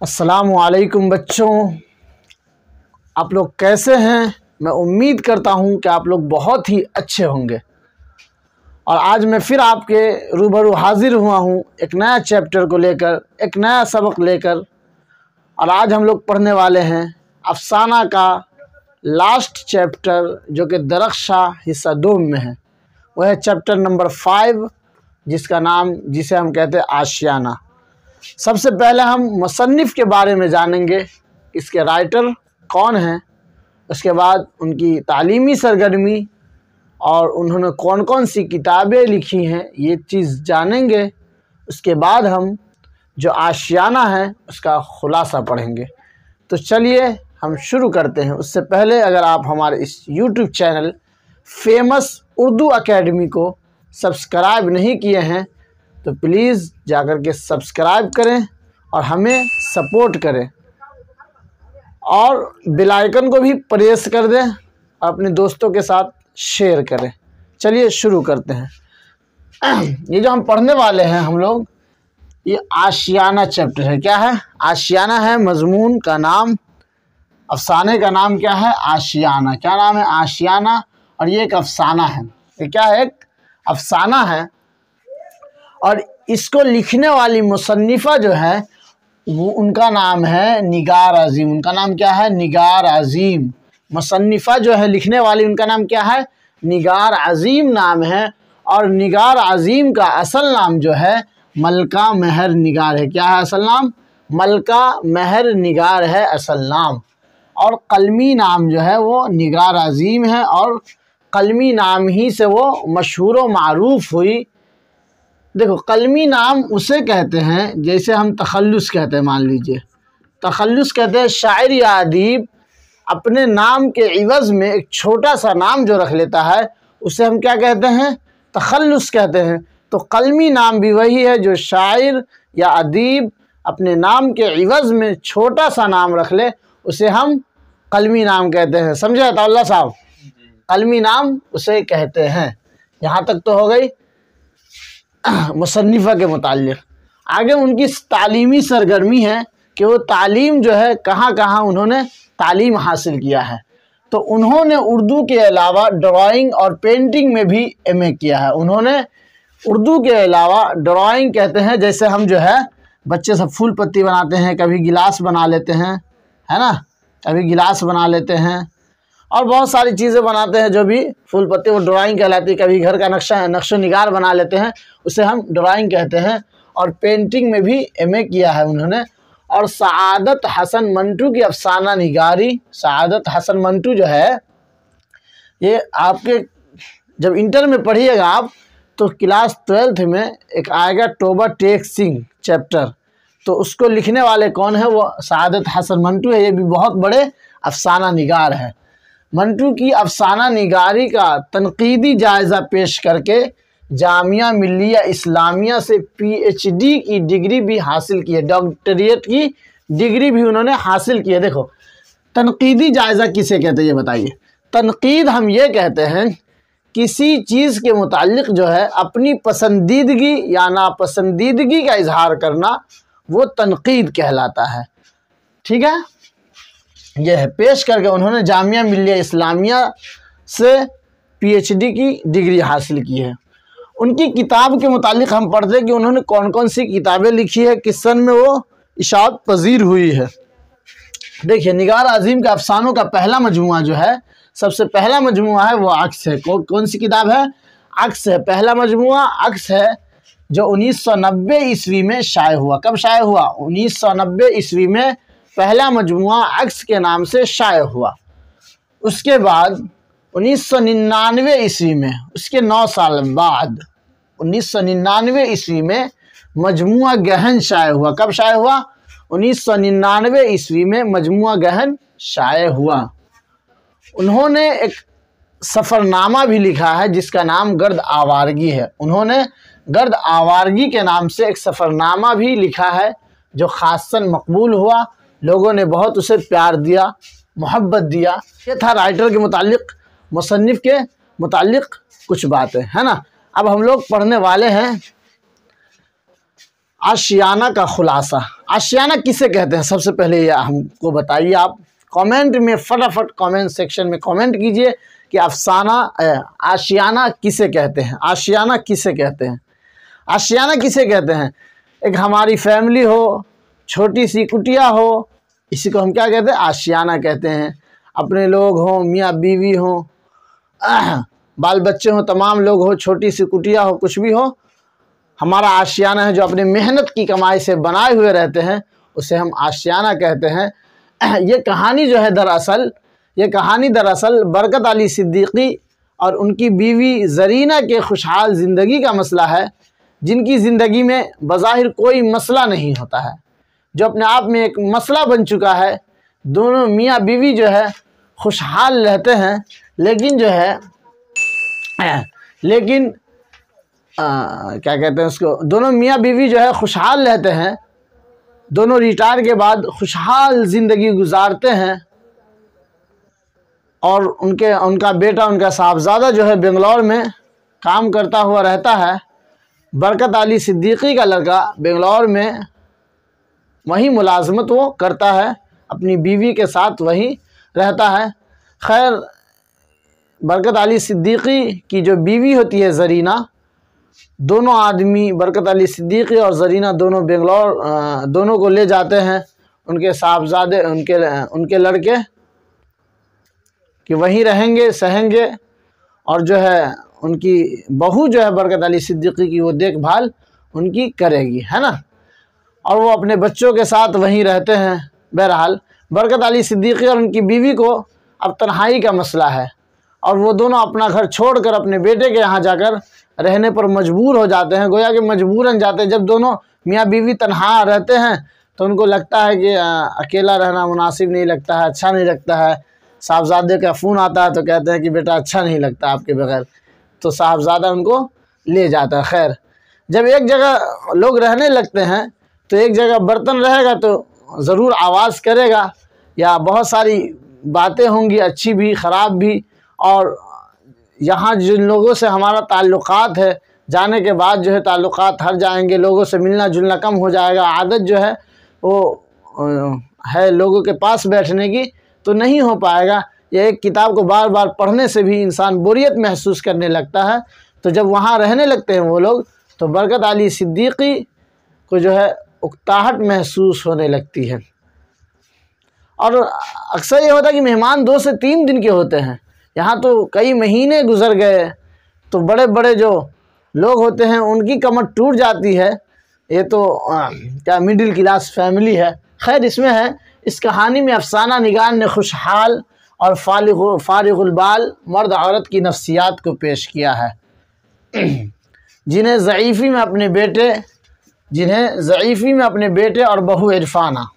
अस्सलामुअलैकुम बच्चों, आप लोग कैसे हैं। मैं उम्मीद करता हूं कि आप लोग बहुत ही अच्छे होंगे। और आज मैं फिर आपके रूबरू हाजिर हुआ हूं एक नया चैप्टर को लेकर, एक नया सबक लेकर। और आज हम लोग पढ़ने वाले हैं अफसाना का लास्ट चैप्टर, जो कि दरख्शा हिस्सा 2 में है। वह है चैप्टर नंबर 5, जिसे हम कहते हैं आशियाना। सबसे पहले हम मुसन्निफ़ के बारे में जानेंगे, इसके राइटर कौन हैं, उसके बाद उनकी तालीमी सरगर्मी और उन्होंने कौन कौन सी किताबें लिखी हैं, ये चीज़ जानेंगे। उसके बाद हम जो आशियाना है उसका ख़ुलासा पढ़ेंगे। तो चलिए हम शुरू करते हैं। उससे पहले अगर आप हमारे इस YouTube channel famous Urdu academy को सब्सक्राइब नहीं किए हैं तो प्लीज़ जाकर के सब्सक्राइब करें और हमें सपोर्ट करें, और बेल आइकन को भी प्रेस कर दें और अपने दोस्तों के साथ शेयर करें। चलिए शुरू करते हैं। ये जो हम पढ़ने वाले हैं हम लोग, ये आशियाना चैप्टर है। क्या है? आशियाना है मजमून का नाम। अफसाने का नाम क्या है? आशियाना। क्या नाम है? आशियाना। और ये एक अफसाना है। ये क्या है? एक अफसाना है। और इसको लिखने वाली मुसन्निफ़ा जो है वो, उनका नाम है निगार अज़ीम। उनका नाम क्या है? निगार अज़ीम। मुसन्निफ़ा जो है लिखने वाली, उनका नाम क्या है? निगार अज़ीम नाम है। और निगार अज़ीम का असल नाम जो है मलका महर निगार है। क्या है असल नाम? मलका महर निगार है असल नाम। और कलमी नाम जो है वो निगार अज़ीम है, और कलमी नाम ही से वो मशहूर व मारूफ हुई। देखो, कलमी नाम उसे कहते हैं जैसे हम तखल्लुस कहते हैं। मान लीजिए तखल्लुस कहते हैं शायर या अदीब अपने नाम के इवज़ में एक छोटा सा नाम जो रख लेता है, उसे हम क्या कहते हैं? तखल्लुस कहते हैं। तो कलमी नाम भी वही है जो शायर या अदीब अपने नाम के इवज़ में छोटा सा नाम रख ले, उसे हम कलमी नाम कहते हैं। समझे अल्लाह साहब? कलमी नाम उसे कहते हैं। यहाँ तक तो हो गई मुसन्निफ़ा के मुताल्लिक़। आगे उनकी तालीमी सरगर्मी है कि वो तालीम जो है कहाँ कहाँ उन्होंने तालीम हासिल किया है। तो उन्होंने उर्दू के अलावा ड्राइंग और पेंटिंग में भी एमए किया है। उन्होंने उर्दू के अलावा ड्राइंग कहते हैं, जैसे हम जो है बच्चे सब फूल पत्ती बनाते हैं, कभी गिलास बना लेते हैं, है ना, कभी गिलास बना लेते हैं और बहुत सारी चीज़ें बनाते हैं जो भी फूल पत्ती, वो ड्राइंग कहलाती है। कभी घर का नक्शो निगार बना लेते हैं, उसे हम ड्राइंग कहते हैं। और पेंटिंग में भी एमए किया है उन्होंने। और सआदत हसन मंटू की अफसाना निगारी, सआदत हसन मंटू जो है, ये आपके जब इंटर में पढ़िएगा आप तो क्लास 12th में एक आएगा टोबा टेक सिंह चैप्टर, तो उसको लिखने वाले कौन है? वो सआदत हसन मंटू है। ये भी बहुत बड़े अफसाना निगार है। मंटू की अफसाना निगारी का तनकीदी जायज़ा पेश करके जामिया मिल्लिया इस्लामिया से PhD की डिग्री भी हासिल की है। डॉक्टरेट की डिग्री भी उन्होंने हासिल की है। देखो, तनकीदी जायज़ा किसे कहते हैं ये बताइए। तनकीद हम ये कहते हैं किसी चीज़ के मुताल्लिक़ जो है अपनी पसंदीदगी या नापसंदीदगी का इजहार करना, वो तनकीद कहलाता है। ठीक है, यह है। पेश करके उन्होंने जामिया मिल्लिया इस्लामिया से PhD की डिग्री हासिल की है। उनकी किताब के मुतालिक हम पढ़ते हैं कि उन्होंने कौन कौन सी किताबें लिखी है, किस सन में वो इशाअत पजीर हुई है। देखिए, निगार अज़ीम का अफसानों का पहला मजमुआ जो है, सबसे पहला मजमुआ है वो अक्स है। कौन सी किताब है? अक्स है। पहला मजमुआ अक्स है जो 1990 ईस्वी में शाये हुआ। कब शाये हुआ? 1990 ईस्वी में पहला मजमुआ अक्स के नाम से शाये हुआ। उसके बाद 1999 ईस्वी में, उसके 9 साल बाद 1999 ईस्वी में मजमुआ गहन शाये हुआ। कब शाये हुआ? 1999 ईस्वी में मजमुआ गहन शाये हुआ। उन्होंने एक सफ़रनामा भी लिखा है जिसका नाम गर्द आवारगी है। उन्होंने गर्द आवारगी के नाम से एक सफ़रनामा भी लिखा है जो ख़ासन मकबूल हुआ। लोगों ने बहुत उसे प्यार दिया, मोहब्बत दिया। ये था राइटर के मुताल्लिक़, मुसन्निफ़ के मुताल्लिक़ कुछ बातें, है ना। अब हम लोग पढ़ने वाले हैं आशियाना का खुलासा। आशियाना किसे कहते हैं, सबसे पहले ये हमको बताइए। आप कमेंट में फटाफट कमेंट सेक्शन में कमेंट कीजिए कि आशियाना किसे कहते हैं। आशियाना किसे कहते हैं? आशियाना किसे कहते हैं? एक हमारी फैमिली हो, छोटी सी कुटिया हो, इसी को हम क्या कहते हैं? आशियाना कहते हैं। अपने लोग हों, मियाँ बीवी हों, बाल बच्चे हों, तमाम लोग हो, छोटी सी कुटिया हो, कुछ भी हो, हमारा आशियाना है जो अपने मेहनत की कमाई से बनाए हुए रहते हैं, उसे हम आशियाना कहते हैं। ये कहानी जो है दरअसल बरकत अली सिद्दीकी और उनकी बीवी ज़रीना के खुशहाल ज़िंदगी का मसला है, जिनकी ज़िंदगी में बज़ाहिर कोई मसला नहीं होता है, जो अपने आप में एक मसला बन चुका है। दोनों मियाँ बीवी जो है खुशहाल रहते हैं, लेकिन जो है क्या कहते हैं उसको, दोनों मियाँ बीवी जो है खुशहाल रहते हैं, दोनों रिटायर के बाद खुशहाल ज़िंदगी गुजारते हैं। और उनका बेटा, उनका साहबजादा जो है बेंगलोर में काम करता हुआ रहता है। बरकत अली सिद्दीकी का लड़का बेंगलोर में वहीं मुलाजमत वो करता है, अपनी बीवी के साथ वहीं रहता है। खैर, बरकत अली सिद्दीकी की जो बीवी होती है ज़रीना, दोनों आदमी बरकत अली सिद्दीकी और ज़रीना दोनों बेंगलोर दोनों को ले जाते हैं उनके साहबजादे, उनके लड़के कि वहीं रहेंगे सहेंगे, और जो है उनकी बहू जो है बरकत अली सिद्दीकी की, वो देखभाल उनकी करेगी, है ना, और वो अपने बच्चों के साथ वहीं रहते हैं। बहरहाल बरकत अली सिद्दीकी और उनकी बीवी को अब तन्हाई का मसला है, और वो दोनों अपना घर छोड़कर अपने बेटे के यहाँ जाकर रहने पर मजबूर हो जाते हैं, गोया कि मजबूरन जाते हैं। जब दोनों मियाँ बीवी तन्हा रहते हैं तो उनको लगता है कि अकेला रहना मुनासिब नहीं लगता है, अच्छा नहीं लगता है। साहबजादे का फ़ोन आता है तो कहते हैं कि बेटा अच्छा नहीं लगता आपके बगैर, तो साहबजादा उनको ले जाता है। खैर, जब एक जगह लोग रहने लगते हैं तो एक जगह बर्तन रहेगा तो ज़रूर आवाज़ करेगा, या बहुत सारी बातें होंगी, अच्छी भी ख़राब भी, और यहाँ जिन लोगों से हमारा ताल्लुक़ात है, जाने के बाद जो है ताल्लुक़ात हट जाएंगे, लोगों से मिलना जुलना कम हो जाएगा, आदत जो है वो है लोगों के पास बैठने की, तो नहीं हो पाएगा। ये एक किताब को बार बार पढ़ने से भी इंसान बोरियत महसूस करने लगता है। तो जब वहाँ रहने लगते हैं वो लोग, तो बरकत अली सिद्दीकी को जो है उकताहट महसूस होने लगती है। और अक्सर ये होता है कि मेहमान 2 से 3 दिन के होते हैं, यहाँ तो कई महीने गुजर गए, तो बड़े बड़े जो लोग होते हैं उनकी कमर टूट जाती है। ये तो क्या मिडिल क्लास फैमिली है। खैर, इसमें है, इस कहानी में अफसाना निगार ने खुशहाल और फारिगुल बाल मर्द औरत की नफ्सियात को पेश किया है, जिन्हें ज़ईफ़ी में अपने बेटे और बहू इरफाना,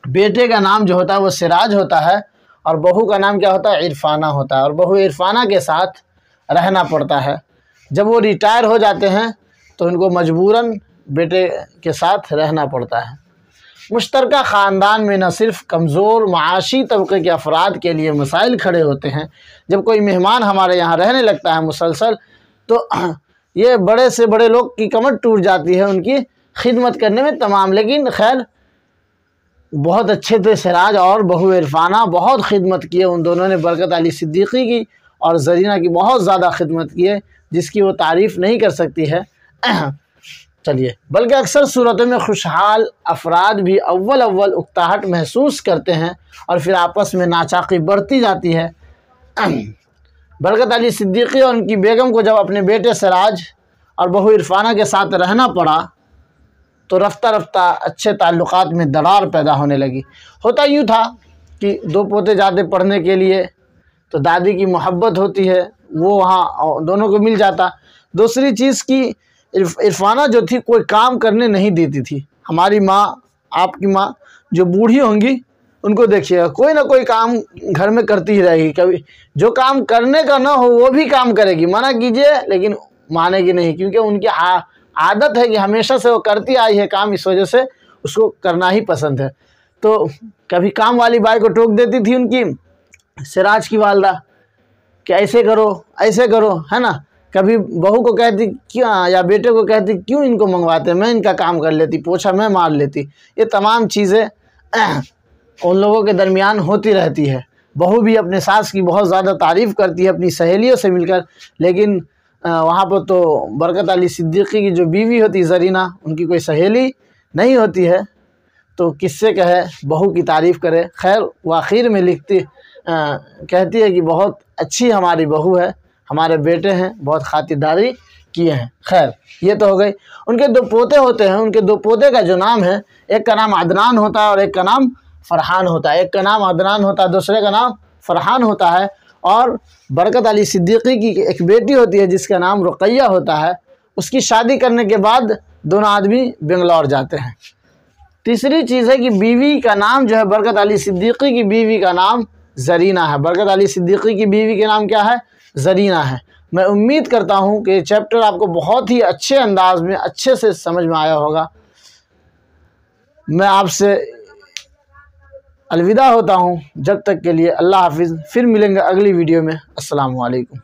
बेटे का नाम जो होता है वो सिराज होता है, और बहू का नाम क्या होता है? इरफाना होता है, और बहू इरफाना के साथ रहना पड़ता है। जब वो रिटायर हो जाते हैं तो उनको मजबूरन बेटे के साथ रहना पड़ता है। मुश्तरका ख़ानदान में न सिर्फ कमज़ोर माशी तबके के अफराद के लिए मसाइल खड़े होते हैं, जब कोई मेहमान हमारे यहाँ रहने लगता है मुसलसल, तो ये बड़े से बड़े लोग की कमर टूट जाती है उनकी खिदमत करने में तमाम। लेकिन खैर, बहुत अच्छे थे सिराज और बहू इरफाना, बहुत खिदमत की है उन दोनों ने। बरकत अली सिद्दीकी की और ज़रीना की बहुत ज़्यादा खिदमत की है, जिसकी वो तारीफ़ नहीं कर सकती है। चलिए, बल्कि अक्सर सूरतों में खुशहाल अफराद भी अव्वल उकताहट महसूस करते हैं और फिर आपस में नाचाकी बढ़ती जाती है। बरकत अली सिद्दीकी और उनकी बेगम को जब अपने बेटे सिराज और बहू इरफाना के साथ रहना पड़ा, तो रफ्ता रफ्ता अच्छे ताल्लुक़ात में दरार पैदा होने लगी। होता यूँ था कि 2 पोते जाते पढ़ने के लिए, तो दादी की मोहब्बत होती है, वो वहाँ दोनों को मिल जाता। दूसरी चीज़ की, इरफाना जो थी कोई काम करने नहीं देती थी। हमारी माँ, आपकी माँ जो बूढ़ी होंगी, उनको देखिएगा कोई ना कोई काम घर में करती ही रहेगी। कभी जो काम करने का ना हो वो भी काम करेगी, मना कीजिए लेकिन मानेगी नहीं, क्योंकि उनकी आदत है कि हमेशा से वो करती आई है काम, इस वजह से उसको करना ही पसंद है। तो कभी काम वाली बाई को टोक देती थी उनकी सिराज की वालदा कि ऐसे करो, है ना। कभी बहू को कहती क्यों, या बेटे को कहती क्यों इनको मंगवाते, मैं इनका काम कर लेती, पोछा मैं मार लेती। ये तमाम चीज़ें उन लोगों के दरमियान होती रहती है। बहू भी अपने सास की बहुत ज़्यादा तारीफ़ करती है अपनी सहेलियों से मिलकर, लेकिन वहाँ पर तो बरकत अली सिद्दीकी की जो बीवी होती है ज़रीना, उनकी कोई सहेली नहीं होती है, तो किससे कहे बहू की तारीफ़ करे। खैर वो आखिर में कहती है कि बहुत अच्छी हमारी बहू है, हमारे बेटे हैं, बहुत खातिरदारी किए हैं। खैर ये तो हो गई। उनके 2 पोते होते हैं। उनके 2 पोते का जो नाम है, एक का नाम अदनान होता है और एक का नाम फरहान होता है। एक का नाम अदनान होता है, दूसरे का नाम फरहान होता है। और बरकत अली सिद्दीकी की एक बेटी होती है जिसका नाम रुकैया होता है। उसकी शादी करने के बाद दोनों आदमी बेंगलौर जाते हैं। तीसरी चीज़ है कि बीवी का नाम जो है, बरकत अली सिद्दीकी की बीवी का नाम ज़रीना है। बरकत अली सिद्दीकी की बीवी के नाम क्या है? ज़रीना है। मैं उम्मीद करता हूँ कि ये चैप्टर आपको बहुत ही अच्छे अंदाज में अच्छे से समझ में आया होगा। मैं आपसे अलविदा होता हूँ, जब तक के लिए अल्लाह हाफिज़। फिर मिलेंगे अगली वीडियो में। अस्सलामु अलैकुम।